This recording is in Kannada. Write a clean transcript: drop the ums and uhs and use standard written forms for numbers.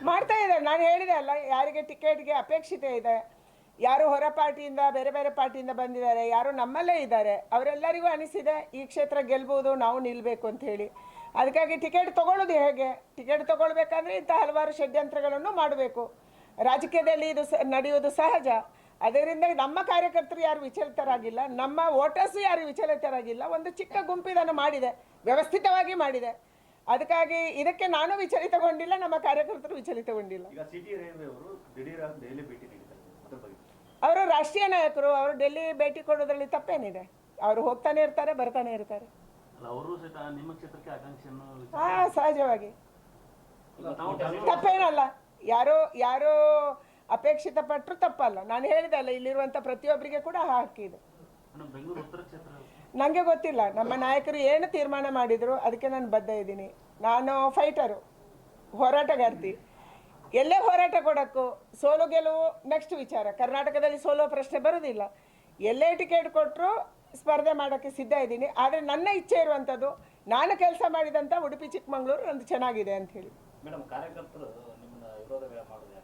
ಮಾಡ್ತಾ ಇದ್ದಾರೆ. ನಾನು ಹೇಳಿದೆ ಅಲ್ಲ, ಯಾರಿಗೆ ಟಿಕೆಟ್ಗೆ ಅಪೇಕ್ಷಿತೆ ಇದೆ, ಯಾರು ಹೊರ ಪಾರ್ಟಿಯಿಂದ ಬೇರೆ ಬೇರೆ ಪಾರ್ಟಿಯಿಂದ ಬಂದಿದ್ದಾರೆ, ಯಾರು ನಮ್ಮಲ್ಲೇ ಇದ್ದಾರೆ, ಅವರೆಲ್ಲರಿಗೂ ಅನಿಸಿದೆ ಈ ಕ್ಷೇತ್ರ ಗೆಲ್ಬೋದು, ನಾವು ನಿಲ್ಲಬೇಕು ಅಂತ ಹೇಳಿ. ಅದಕ್ಕಾಗಿ ಟಿಕೆಟ್ ತೊಗೊಳ್ಳೋದು ಹೇಗೆ, ಟಿಕೆಟ್ ತೊಗೊಳ್ಬೇಕಾದ್ರೆ ಇಂಥ ಹಲವಾರು ಷಡ್ಯಂತ್ರಗಳನ್ನು ಮಾಡಬೇಕು. ರಾಜಕೀಯದಲ್ಲಿ ಇದು ನಡೆಯೋದು ಸಹಜ. ಅದರಿಂದ ನಮ್ಮ ಕಾರ್ಯಕರ್ತರು ಯಾರು ವಿಚಲಿತರಾಗಿಲ್ಲ, ನಮ್ಮ ವೋಟರ್ಸು ಯಾರು ವಿಚಲಿತರಾಗಿಲ್ಲ. ಒಂದು ಚಿಕ್ಕ ಗುಂಪು ಇದನ್ನು ಮಾಡಿದೆ, ವ್ಯವಸ್ಥಿತವಾಗಿ ಮಾಡಿದೆ. ಅದಕ್ಕಾಗಿ ಇದಕ್ಕೆ ನಾನು ವಿಚಲಿತಗೊಂಡಿಲ್ಲ, ನಮ್ಮ ಕಾರ್ಯಕರ್ತರು ವಿಚಲಿತಗೊಂಡಿಲ್ಲ. ಅವರು ರಾಷ್ಟ್ರೀಯ ನಾಯಕರು, ಅವರು ಡೆಲ್ಲಿ ಭೇಟಿ ಕೊಡೋದ್ರಲ್ಲಿ ತಪ್ಪೇನಿದೆ? ಅವರು ಹೋಗ್ತಾನೆ ಇರ್ತಾರೆ, ಬರ್ತಾನೆ ಇರ್ತಾರೆ. ಸಹಜವಾಗಿ ತಪ್ಪೇನಲ್ಲ. ಯಾರೋ ಅಪೇಕ್ಷಿತ ಪಟ್ಟರು ತಪ್ಪಲ್ಲ. ನಾನು ಹೇಳಿದೆ ಅಲ್ಲ, ಇಲ್ಲಿರುವಂಥ ಪ್ರತಿಯೊಬ್ಬರಿಗೆ ಕೂಡ ಹಾಕಿದೆ. ನನಗೆ ಗೊತ್ತಿಲ್ಲ ನಮ್ಮ ನಾಯಕರು ಏನು ತೀರ್ಮಾನ ಮಾಡಿದರು, ಅದಕ್ಕೆ ನಾನು ಬದ್ಧ ಇದ್ದೀನಿ. ನಾನು ಫೈಟರು, ಹೋರಾಟಗಾರ್ತಿ. ಎಲ್ಲೇ ಹೋರಾಟ ಕೊಡೋಕ್ಕೂ ಸೋಲು ಗೆಲುವು ನೆಕ್ಸ್ಟ್ ವಿಚಾರ. ಕರ್ನಾಟಕದಲ್ಲಿ ಸೋಲೋ ಪ್ರಶ್ನೆ ಬರೋದಿಲ್ಲ. ಎಲ್ಲೇ ಟಿಕೆಟ್ ಕೊಟ್ಟರು ಸ್ಪರ್ಧೆ ಮಾಡೋಕ್ಕೆ ಸಿದ್ಧ ಇದ್ದೀನಿ. ಆದರೆ ನನ್ನ ಇಚ್ಛೆ ಇರುವಂಥದ್ದು, ನಾನು ಕೆಲಸ ಮಾಡಿದಂಥ ಉಡುಪಿ ಚಿಕ್ಕಮಗಳೂರು ನಂದು ಚೆನ್ನಾಗಿದೆ ಅಂತ ಹೇಳಿ. ಮೇಡಮ್, ಕಾರ್ಯಕರ್ತರು ನಿಮ್ಮನ್ನ ವಿರೋಧ ಮಾಡೋದು